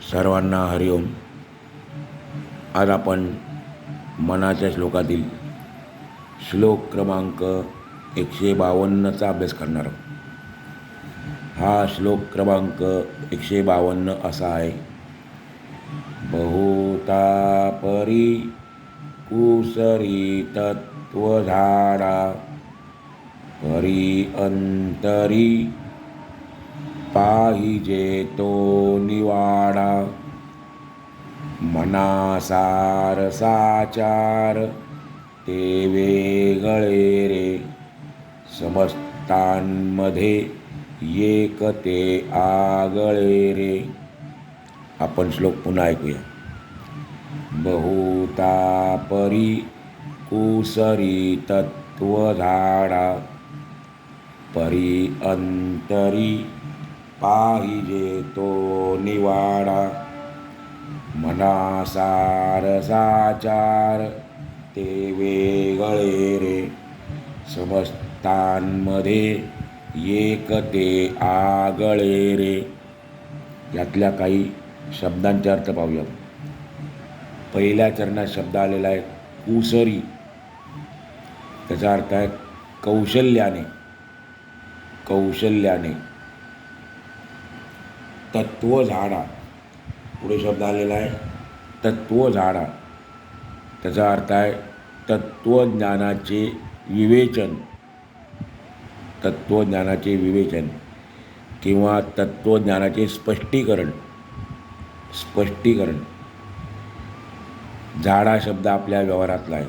सर्वांना हरिओम. आज आपण मनाच्या श्लोकातील श्लोक क्रमांक 152चा अभ्यास करणार आहोत. हा श्लोक क्रमांक 152 असा आहे. बहुता परी कुसरी तत्वधारा परी अंतरी पाहिजे तो निवाडा मनासार साचार ते वेगळे रे समस्तांमध्ये एक ते आगळे रे. आपण श्लोक पुन्हा ऐकूया. बहुता परी कुसरी तत्वधारा परी अंतरी पाहिजे तो निवाडा मनासार साचार ते वेगळे रे समस्तांमध्ये एक ते आगळे रे. यातल्या काही शब्दांचे अर्थ पाहूया. पहिल्या चरणात शब्द आलेला आहे कुसरी. त्याचा अर्थ आहे कौशल्याने. कौशल्याने. तत्वझाडा. पुढे शब्द आलेला आहे तत्वझाडा. त्याचा अर्थ आहे तत्वज्ञानाचे विवेचन. तत्वज्ञानाचे विवेचन किंवा तत्वज्ञानाचे स्पष्टीकरण. स्पष्टीकरण. झाडा शब्द आपल्या व्यवहारातला आहे.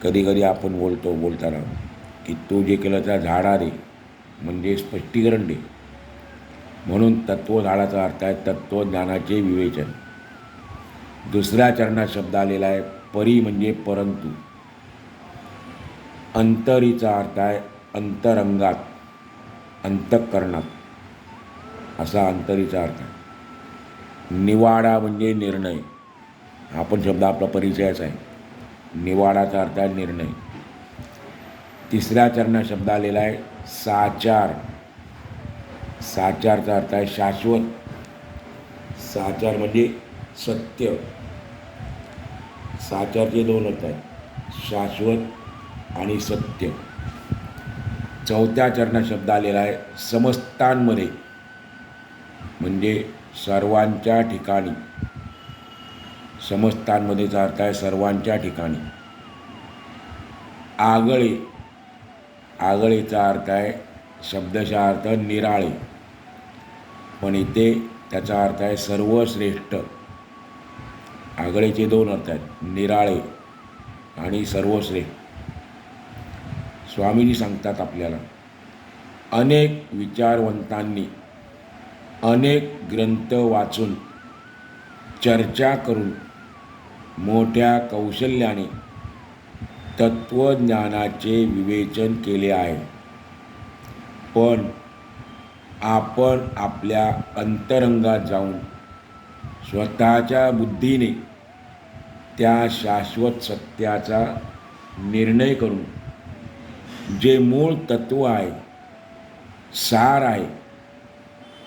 कधी कधी आपण बोलतो बोलताना की तू जे केलं त्या झाडा दे, म्हणजे स्पष्टीकरण दे. म्हणून तत्वझाडाचा अर्थ आहे तत्वज्ञानाचे विवेचन. दुसऱ्या चरणात शब्द आलेला आहे परी म्हणजे परंतु. अंतरीचा अर्थ आहे अंतरंगात, अंतःकरणात, असा अंतरीचा अर्थ आहे. निवाडा म्हणजे निर्णय. हा पण शब्द आपला परिचयाच आहे. निवाडाचा अर्थ आहे निर्णय. तिसऱ्या चरणात शब्द आलेला आहे साचार. साचारचा अर्थ आहे शाश्वत. साचार म्हणजे सत्य. साचारचे दोन अर्थ आहेत, शाश्वत आणि सत्य. चौथ्या चरणात शब्द आलेला आहे समस्तांमध्ये, म्हणजे सर्वांच्या ठिकाणी. समस्तांमध्येचा अर्थ आहे सर्वांच्या ठिकाणी. आगळे. आगळेचा अर्थ आहे शब्दशः अर्थ निराळे, पण इथे त्याचा अर्थ आहे सर्वश्रेष्ठ. आगळेचे दोन अर्थ आहेत, निराळे आणि सर्वश्रेष्ठ. स्वामीजी सांगतात आपल्याला, अनेक विचारवंतांनी अनेक ग्रंथ वाचून चर्चा करून मोठ्या कौशल्याने तत्वज्ञानाचे विवेचन केले आहे, पण आपण आपल्या अंतरंगात जाऊन स्वतःच्या बुद्धीने त्या शाश्वत सत्याचा निर्णय करून जे मूळ तत्व आहे, सार आहे,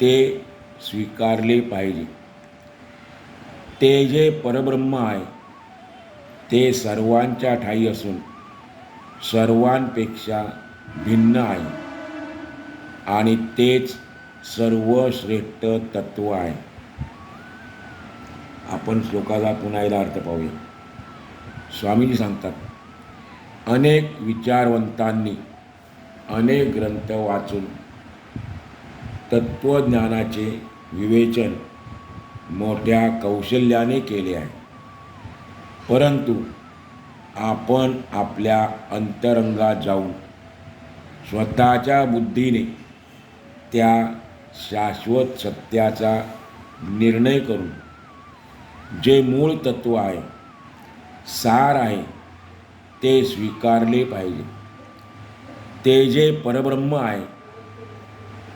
ते स्वीकारले पाहिजे. ते जे परब्रह्म आहे ते सर्वांच्या ठायी असून सर्वांपेक्षा भिन्न आहे आणि तेच सर्वश्रेष्ठ तत्व आहे. आपण श्लोकाचा पुन्हा एकदा अर्थ पाहूया. स्वामीजी सांगतात, अनेक विचारवंतांनी अनेक ग्रंथ वाचून तत्वज्ञानाचे विवेचन मोठ्या कौशल्याने केले आहे, परंतु आपण आपल्या अंतरंगात जाऊन स्वतःच्या बुद्धीने त्या शाश्वत सत्याचा निर्णय करून जे मूळ तत्व आहे, सार आहे, ते स्वीकारले पाहिजे. ते जे परब्रह्म आहे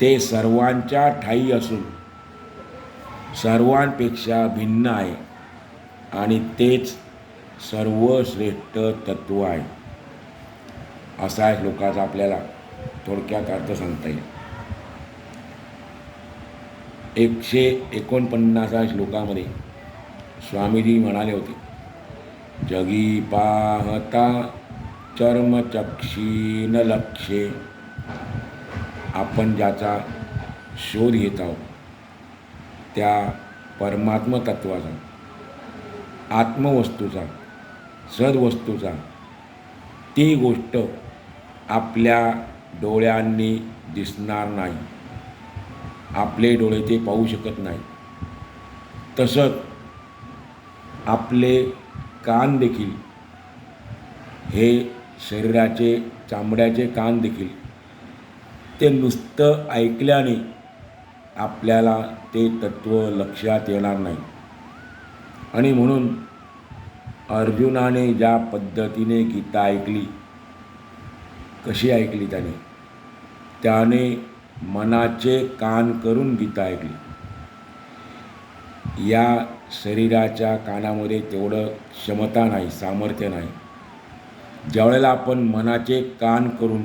ते सर्वांच्या ठायी असून सर्वांपेक्षा भिन्न आहे आणि तेच सर्वश्रेष्ठ तत्व आहे. असा या श्लोकाचा आपल्याला थोडक्यात अर्थ सांगता येईल. 149 श्लोकामध्ये स्वामीजी म्हणाले होते, जगी पाहता चर्मचक्षीन लक्षे. आपण ज्याचा शोध घेत आहोत त्या परमात्म तत्वाचा, आत्मवस्तूचा, सद्वस्तूचा, ती गोष्ट आपल्या डोळ्यांनी दिसणार नाही. आपले डोळे ते पाहू शकत नाही. तसंच आपले कान देखील, हे शरीराचे चामड्याचे कान देखील, ते नुसतं ऐकल्याने आपल्याला ते तत्त्व लक्षात येणार नाही. आणि म्हणून अर्जुनाने ज्या पद्धतीने गीता ऐकली, कशी ऐकली त्याने मनाचे कान करून गीता ऐकली. या शरीराच्या कानामध्ये तेवढं क्षमता नाही, सामर्थ्य नाही. ज्यावेळेला आपण मनाचे कान करून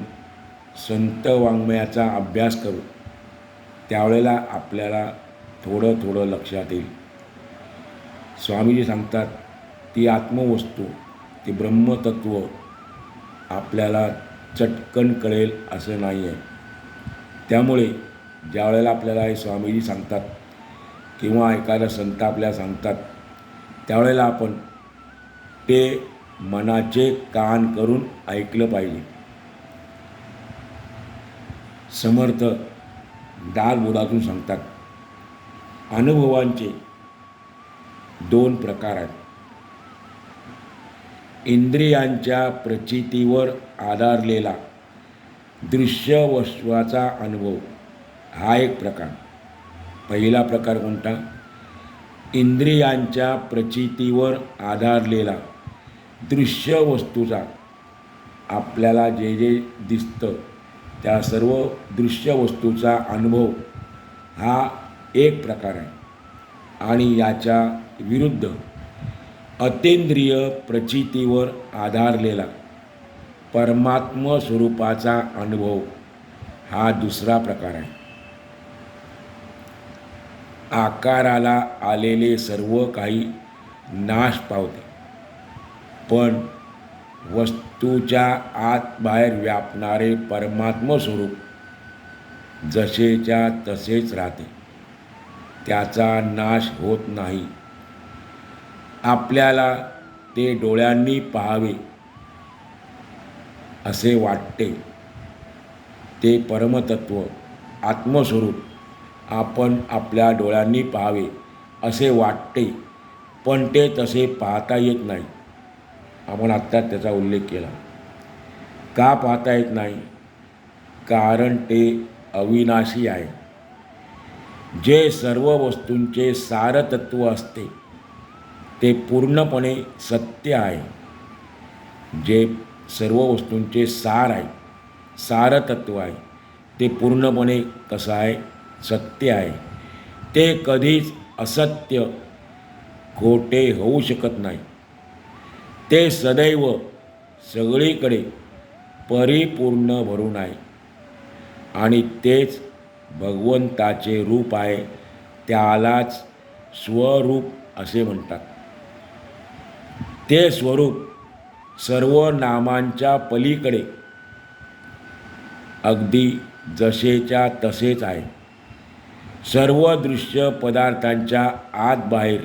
संत वाङ्मयाचा अभ्यास करू त्यावेळेला आपल्याला थोडं थोडं लक्षात येईल. स्वामीजी सांगतात, ती आत्मवस्तू, ती ब्रह्मतत्व आपल्याला चटकन कळेल असं नाही आहे. त्यामुळे ज्यावेळेला आपल्याला हे स्वामीजी सांगतात किंवा एखादा संत आपल्याला सांगतात त्यावेळेला आपण ते मनाचे कान करून ऐकलं पाहिजे. समर्थ दासबोधातून सांगतात, अनुभवांचे 2 प्रकार आहेत. इंद्रियांच्या प्रचितीवर आधारलेला दृश्य वस्तूचा अनुभव हा एक प्रकार. पहिला प्रकार कोणता? इंद्रियांच्या प्रचितीवर आधारलेला दृश्य वस्तूचा, आपल्याला जे जे दिसतं त्या सर्व दृश्य वस्तूचा अनुभव हा एक प्रकार आहे. आणि याच्या विरुद्ध अतींद्रिय प्रचितीवर आधारलेला परमात्म स्वरूपाचा अनुभव हा दुसरा प्रकार आहे. आकाराला आलेले सर्व काही नाश पावते, पण वस्तूच्या आत बाहेर व्यापणारे परमात्म स्वरूप जसेच्या तसेच राहते, त्याचा नाश होत नाही. आपल्याला ते डोळ्यांनी पाहावे असे वाटते, ते परमतत्व आत्मस्वरूप आपण आपल्या डोळ्यांनी पाहावे असे वाटते, पण ते तसे पाहता येत नाही. आपण आत्ताच त्याचा उल्लेख केला. का पाहता येत नाही? कारण ते अविनाशी आहे. जे सर्व वस्तूंचे सारतत्व असते ते पूर्णपणे सत्य आहे. जे सर्व वस्तूंचे सार आहे, सारतत्व आहे, ते पूर्णपणे कसं आहे? सत्य आहे. ते कधीच असत्य, खोटे होऊ शकत नाही. ते सदैव सगळीकडे परिपूर्ण भरून आहे. आणि तेच भगवंताचे रूप आहे. त्यालाच स्वरूप असे म्हणतात. ते स्वरूप सर्व नामांच्या पलीकडे अगदी जसेच्या तसेच आहे. सर्व दृश्य पदार्थांच्या आत बाहेर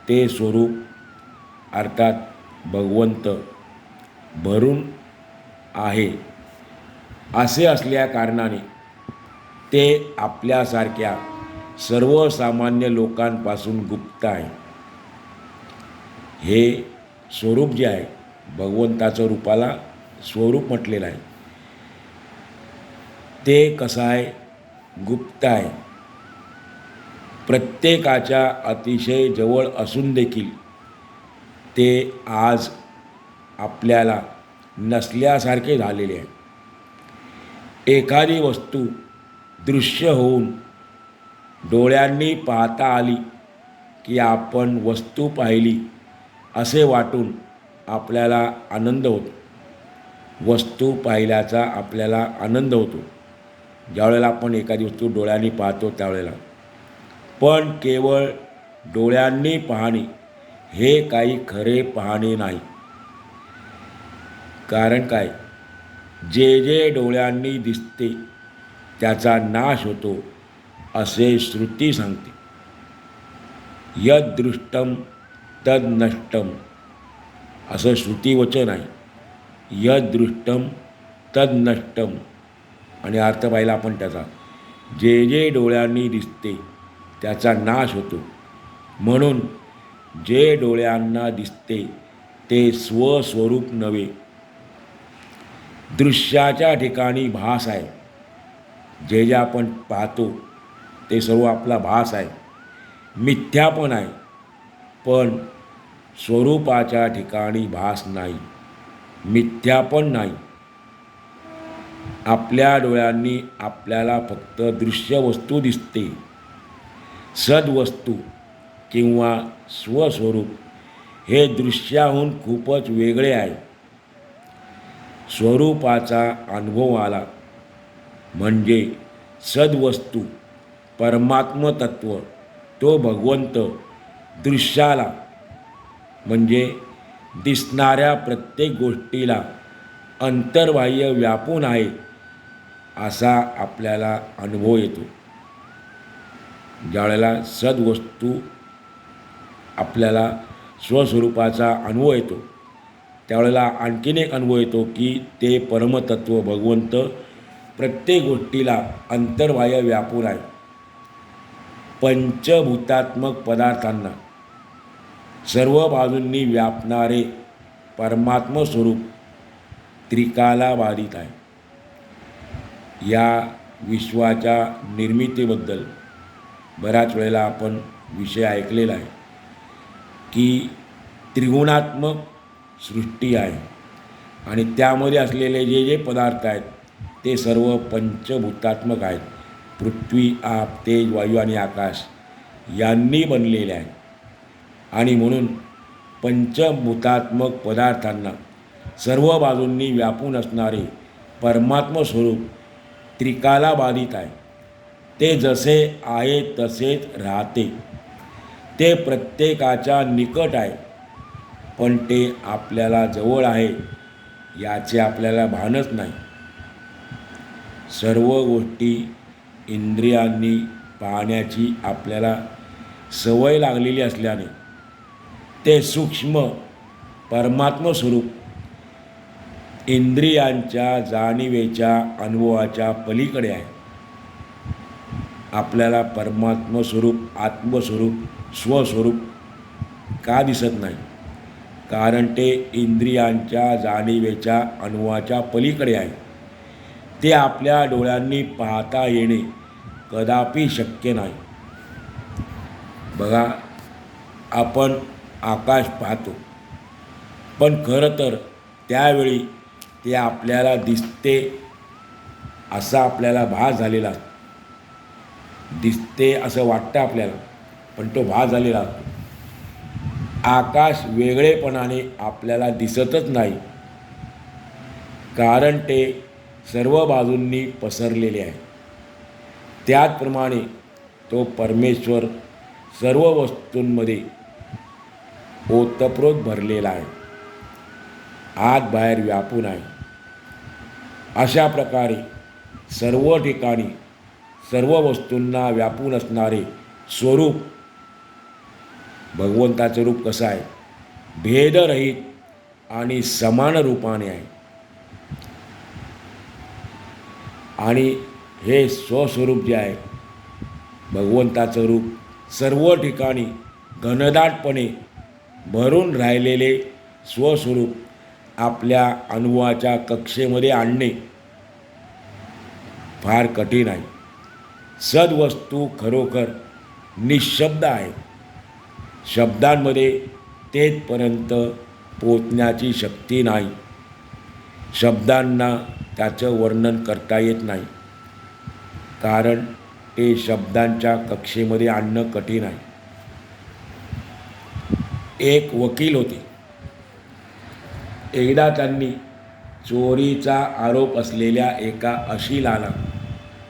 ते स्वरूप अर्थात भगवंत भरून आहे. असे असल्या कारणाने ते आपल्यासारख्या सर्वसामान्य लोकांपासून गुप्त आहे. हे स्वरूप जे आहे, भगवंताचं रूपाला स्वरूप म्हटलेलं आहे, ते कसं आहे? गुप्त आहे. प्रत्येकाच्या अतिशय जवळ असून देखील ते आज आपल्याला नसल्यासारखे झालेले आहे. एखादी वस्तू दृश्य होऊन डोळ्यांनी पाहता आली की आपण वस्तू पाहिली असे वाटून आपल्याला आनंद होतो. वस्तू पाहिल्याचा आपल्याला आनंद होतो. ज्यावेळेला आपण एखादी वस्तू डोळ्यांनी पाहतो त्यावेळेला पण केवळ डोळ्यांनी पाहणे हे काही खरे पाहणे नाही. कारण काय, जे जे डोळ्यांनी दिसते त्याचा नाश होतो असे श्रुती सांगते. यद दृष्टम तद नष्टम असं श्रुतीवचन आहे. यद दृष्टम तद नष्टम आणि अर्थ पाहिला आपण त्याचा. जे जे डोळ्यांनी दिसते त्याचा नाश होतो. म्हणून जे डोळ्यांना दिसते ते स्वस्वरूप नव्हे, दृश्याच्या ठिकाणी भास आहे. जे जे आपण पाहतो ते सर्व आपला भास आहे, मिथ्या पण आहे. पण स्वरूपाच्या ठिकाणी भास नाही, मिथ्या पण नाही. आपल्या डोळ्यांनी आपल्याला फक्त दृश्य वस्तू दिसते. सद्वस्तू किंवा स्वस्वरूप हे दृश्याहून खूपच वेगळे आहे. स्वरूपाचा अनुभव आला म्हणजे सद्वस्तू परमात्मतत्व, तो भगवंत दृश्याला म्हणजे दिसणाऱ्या प्रत्येक गोष्टीला अंतर्बाह्य व्यापून आहे असा आपल्याला अनुभव येतो. ज्यावेळेला सद्वस्तू आपल्याला स्वस्वरूपाचा अनुभव येतो त्यावेळेला आणखीन एक अनुभव येतो की ते परमतत्व भगवंत प्रत्येक गोष्टीला अंतर्बाह्य व्यापून आहे. पंचभूतात्मक पदार्थांना सर्व बाजूंनी व्यापणारे परमात्म स्वरूप त्रिकाला बाधित आहे. या विश्वाच्या निर्मितीबद्दल बऱ्याच वेळेला आपण विषय ऐकलेला आहे की त्रिगुणात्मक सृष्टी आहे आणि त्यामध्ये असलेले जे जे पदार्थ आहेत ते सर्व पंचभूतात्मक आहेत. पृथ्वी, आप, तेज, वायू आणि आकाश यांनी बनलेले आहे. आणि म्हणून पंचभूतात्मक पदार्थांना सर्व बाजूंनी व्यापून असणारे परमात्म स्वरूप त्रिकाला बाधित आहे. ते जसे आहे तसेच राहते. ते प्रत्येकाच्या निकट आहे, पण ते आपल्याला जवळ आहे याचे आपल्याला भानच नाही. सर्व गोष्टी इंद्रियांनी पाहण्याची आपल्याला सवय लागलेली असल्याने ते सूक्ष्म परमात्म स्वरूप इंद्रियांच्या जाणीवेच्या अनुभवाच्या पलीकडे आहे. आपल्याला परमात्म स्वरूप, आत्मस्वरूप, स्वस्वरूप का दिसत नाही? कारण ते इंद्रियांच्या जाणीवेच्या अनुभवाच्या पलीकडे आहे. ते आपल्या डोळ्यांनी पाहता येणे कदापि शक्य नाही. बघा, आपण आकाश पाहतो, पण खरं तर त्यावेळी ते आपल्याला दिसते असा आपल्याला भास झालेला असतो. दिसते असं वाटतं आपल्याला, पण तो भास झालेला असतो. आकाश वेगळेपणाने आपल्याला दिसतच नाही, कारण ते सर्व बाजूंनी पसरलेले आहे. त्याचप्रमाणे तो परमेश्वर सर्व वस्तूंमध्ये ओतप्रोत भरलेला आहे, आत बाहेर व्यापून आहे. अशा प्रकारे सर्व ठिकाणी सर्व वस्तूंना व्यापून असणारे स्वरूप भगवंताचं रूप कसं आहे? भेदरहित आणि समान रूपाने आहे. आणि हे स्वस्वरूप जे आहे भगवंताचं रूप, सर्व ठिकाणी घनदाटपणे भरून राहिलेले स्वस्वरूप आपल्या अनुभवाच्या कक्षेमध्ये आणणे फार कठीण आहे. सद्वस्तू खरोखर निशब्द आहे. शब्दांमध्ये तेथपर्यंत पोचण्याची शक्ती नाही. शब्दांना त्याचं वर्णन करता येत नाही, कारण ते शब्दांच्या कक्षेमध्ये आणणं कठीण आहे. एक वकील होते. एकदा त्यांनी चोरीचा आरोप असलेल्या एका अशिलाला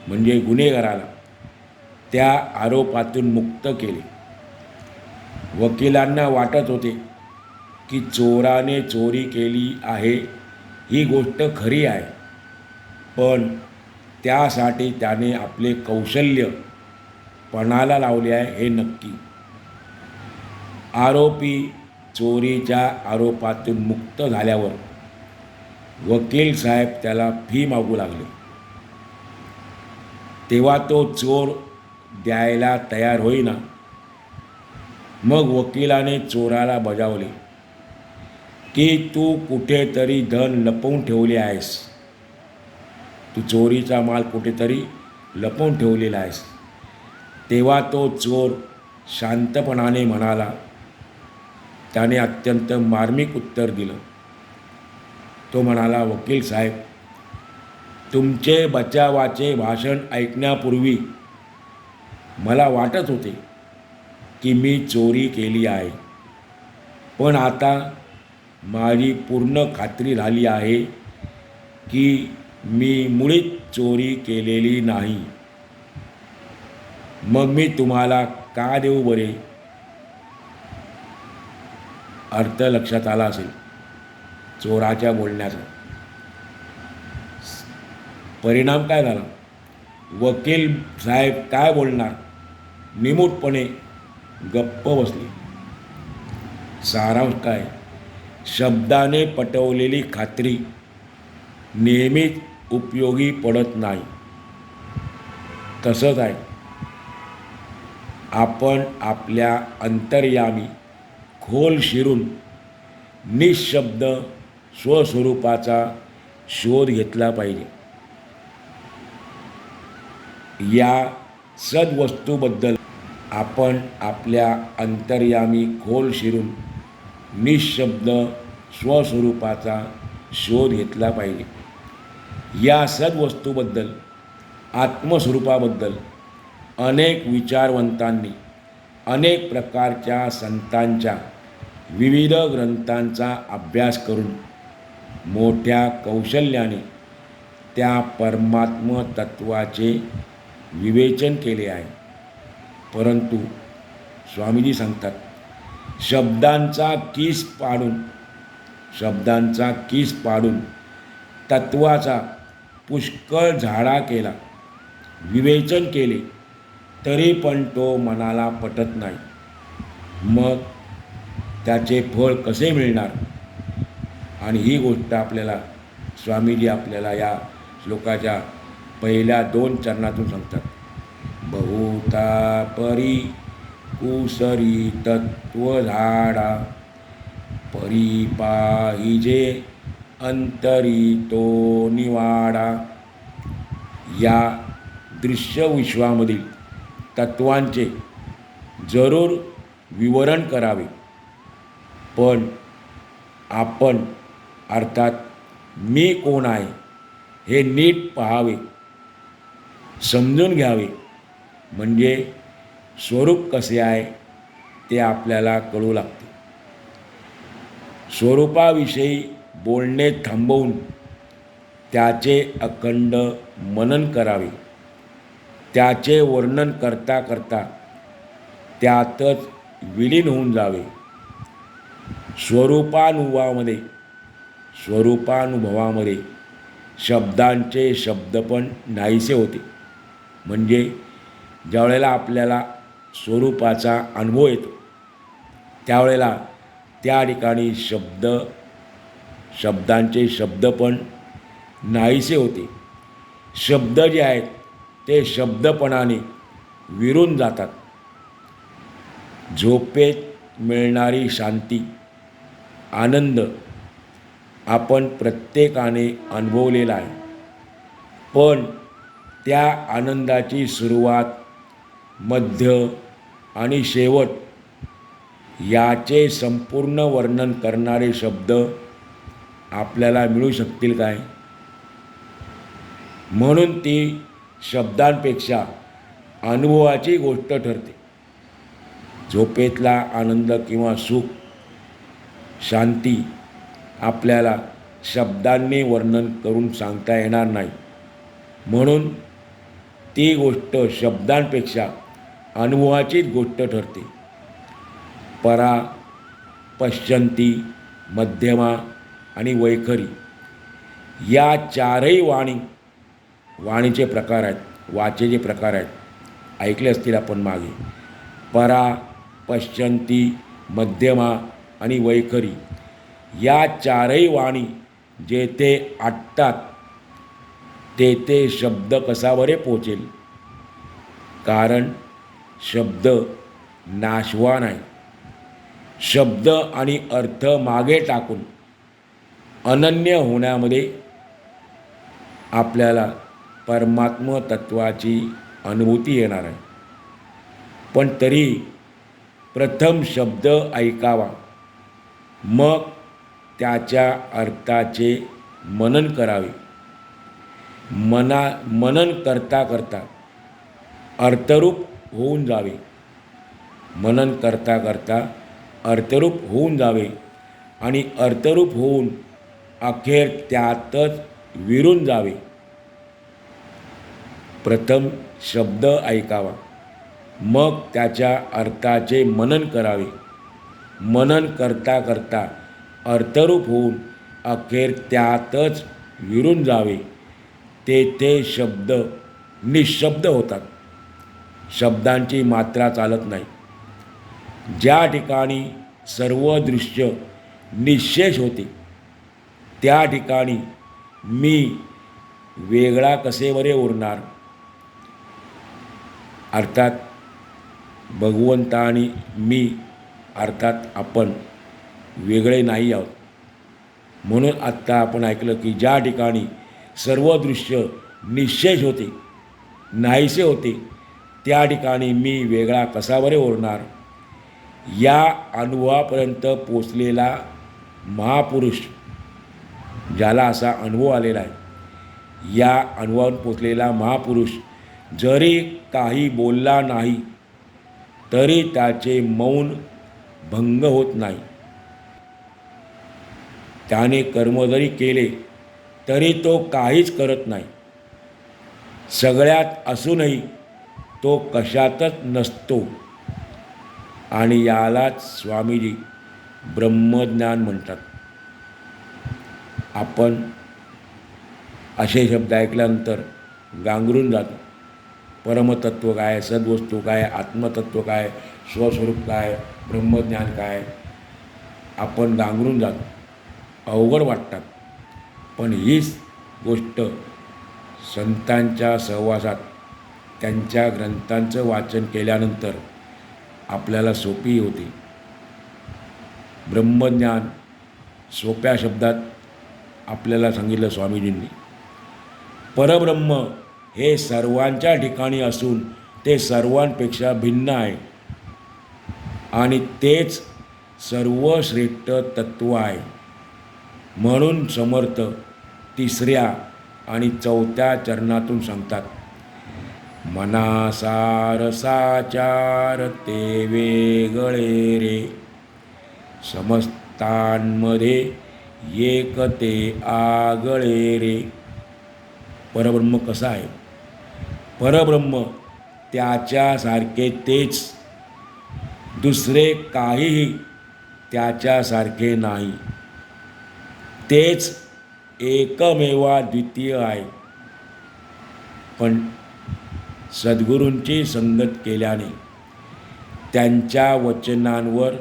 म्हणजे गुन्हेगाराला त्या आरोपातून मुक्त केले. वकिलांना वाटत होते की चोराने चोरी केली आहे ही गोष्ट खरी आहे, पण त्यासाठी त्याने आपले कौशल्य पणाला लावले आहे हे नक्की. आरोपी चोरीच्या आरोपातून मुक्त झाल्यावर वकील साहेब त्याला फी मागू लागले. तेव्हा तो चोर द्यायला तयार होईना. मग वकिलाने चोराला बजावले की तू कुठेतरी धन लपवून ठेवले आहेस, तू चोरीचा माल कुठेतरी लपवून ठेवलेला आहेस. तेव्हा तो चोर शांतपणाने म्हणाला, त्याने अत्यंत मार्मिक उत्तर दिलं. तो म्हणाला, वकील साहेब, तुमचे बचावाचे भाषण ऐकण्यापूर्वी मला वाटत होते की मी चोरी केली आहे, पण आता माझी पूर्ण खात्री झाली आहे की मी मुळीच चोरी केलेली नाही. मग मी तुम्हाला का देऊ बरे? अर्थ लक्षात आला असेल चोराच्या बोलण्याचा. परिणाम काय झाला? वकील साहेब काय बोलणार, निमूटपणे गप्प बसले. सारांश काय? शब्दाने पटवलेली खात्री नेहमीच उपयोगी पडत नाही. तसंच आहे, आपण आपल्या अंतर्यामी खोल शिरून निशब्द स्वस्वरूपाचा शोध घेतला पाहिजे. या सद्वस्तूबद्दल आपण आपल्या अंतर्यामी खोल शिरून निशब्द स्वस्वरूपाचा शोध घेतला पाहिजे. या सद्वस्तूबद्दल, आत्मस्वरूपाबद्दल अनेक विचारवंतांनी अनेक प्रकारच्या संतांच्या विविध ग्रंथांचा अभ्यास करून मोठ्या कौशल्याने त्या परमात्म तत्वाचे विवेचन केले आहे. परंतु स्वामीजी सांगतात, शब्दांचा किस पाडून तत्वाचा पुष्कळ झाडा केला, विवेचन केले, तरी पण तो मनाला पटत नाही. मग त्याचे फळ कसे मिळणार? आणि ही गोष्ट आपल्याला स्वामीजी आपल्याला या श्लोकाच्या पहिल्या 2 चरणातून सांगतात. बहुता परी कुसरी तत्व झाडा, परी पाहिजे अंतरी तो निवाडा. या दृश्य विश्वामधील तत्वांचे जरूर विवरण करावे, पण आपण अर्थात मी कोण आहे हे नीट पाहावे, समजून घ्यावे. म्हणजे स्वरूप कसे आहे ते आपल्याला कळू लागते. स्वरूपाविषयी बोलणे थांबवून त्याचे अखंड मनन करावे. त्याचे वर्णन करता करता त्यातच विलीन होऊन जावे. स्वरूपानुभवामध्ये शब्दांचे शब्दपण नाहीसे होते. म्हणजे ज्यावेळेला आपल्याला स्वरूपाचा अनुभव येतो त्यावेळेला त्या ठिकाणी शब्दांचे शब्दपण नाहीसे होते. शब्द जे आहेत ते शब्दपणाने विरून जातात. झोपेत मिळणारी शांती, आनंद आपण प्रत्येकाने अनुभवलेला आहे, पण त्या आनंदाची सुरुवात, मध्य आणि शेवट याचे संपूर्ण वर्णन करणारे शब्द आपल्याला मिळू शकतील काय? म्हणून ती शब्दांपेक्षा अनुभवाची गोष्ट ठरते. झोपेतला आनंद किंवा सुख, शांती आपल्याला शब्दांनी वर्णन करून सांगता येणार नाही. म्हणून ती गोष्ट शब्दांपेक्षा अनुभवाचीच गोष्ट ठरते. परा, पश्यंती, मध्यमा आणि वैखरी या चारही वाणीचे प्रकार आहेत, वाचेचे प्रकार आहेत. ऐकले असतील आपण मागे. परा, पश्यंती, मध्यमा आणि वैखरी या चारही वाणी जेथे आटतात तेथे शब्द कसा बरे पोचेल. कारण शब्द नाशवान आहे. शब्द आणि अर्थ मागे टाकून अनन्य होण्यामध्ये आपल्याला परमात्म तत्वाची अनुभूती येणार आहे. पण तरी प्रथम शब्द ऐकावा, मग त्याच्या अर्थाचे मनन करावे. मनन करता करता अर्थरूप होऊन जावे. मनन करता करता अर्थरूप होऊन जावे आणि अर्थरूप होऊन अखेर त्यातच विरून जावे. प्रथम शब्द ऐकावा, मग त्याच्या अर्थाचे मनन करावे. मनन करता करता अर्थरूप होऊन अखेर त्यातच विरून जावे. तेथे शब्द निशब्द होतात. शब्दांची मात्रा चालत नाही. ज्या ठिकाणी सर्व दृश्य निःशेष होते त्या ठिकाणी मी वेगळा कसे बरे उरणार. अर्थात भगवंत आणि मी अर्थात आपण वेगळे नाही आहोत. म्हणून आत्ता आपण ऐकलं की ज्या ठिकाणी सर्व दृश्य निःशेष होते, नाहीसे होते, त्या ठिकाणी मी वेगळा कसा बरे उरणार. या अनुभवापर्यंत पोचलेला महापुरुष, ज्याला असा अनुभव आलेला आहे, या अनुभवावर पोचलेला महापुरुष जरी काही बोलला नाही तरी त्याचे मौन भंग होत नाही. त्याने कर्म जरी केले तरी तो काहीच करत नाही. सगळ्यात असूनही तो कशातच नसतो. आणि यालाच स्वामीजी ब्रह्मज्ञान म्हणतात. आपण असे शब्द ऐकल्यानंतर गांगरून जातो. परमतत्व काय, सद्वस्तू काय, आत्मतत्व काय, स्वस्वरूप काय, ब्रह्मज्ञान काय, आपण गांगरून जातो. अवघड वाटतात. पण हीच गोष्ट संतांच्या सहवासात त्यांच्या ग्रंथांचं वाचन केल्यानंतर आपल्याला सोपी होते. ब्रह्मज्ञान सोप्या शब्दात आपल्याला सांगितलं स्वामीजींनी. परब्रह्म हे सर्वांच्या ठिकाणी असून ते सर्वांपेक्षा भिन्न आहे आणि तेच सर्वश्रेष्ठ तत्व आहे. म्हणून समर्थ तिसऱ्या आणि चौथ्या चरणातून सांगतात, मनासार साचार ते वेगळे रे, समस्तांमध्ये एक ते आगळे रे. परब्रह्म कसा आहे? परब्रह्म त्याच्यासारखे तेच, दुसरे काहीही त्याच्यासारखे नाही. तेच एकमेवा द्वितीय आहे. पण सद्गुरूंची संगत केल्याने, त्यांच्या वचनांवर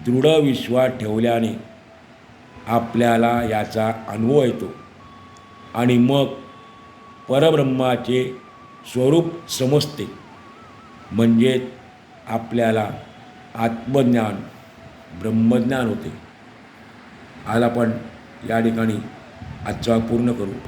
दृढ विश्वास ठेवल्याने आपल्याला याचा अनुभव येतो आणि मग परब्रह्माचे स्वरूप समजते. म्हणजे आपल्याला आत्मज्ञान, ब्रह्मज्ञान होते. आज आपण या ठिकाणी आजचा पूर्ण करू.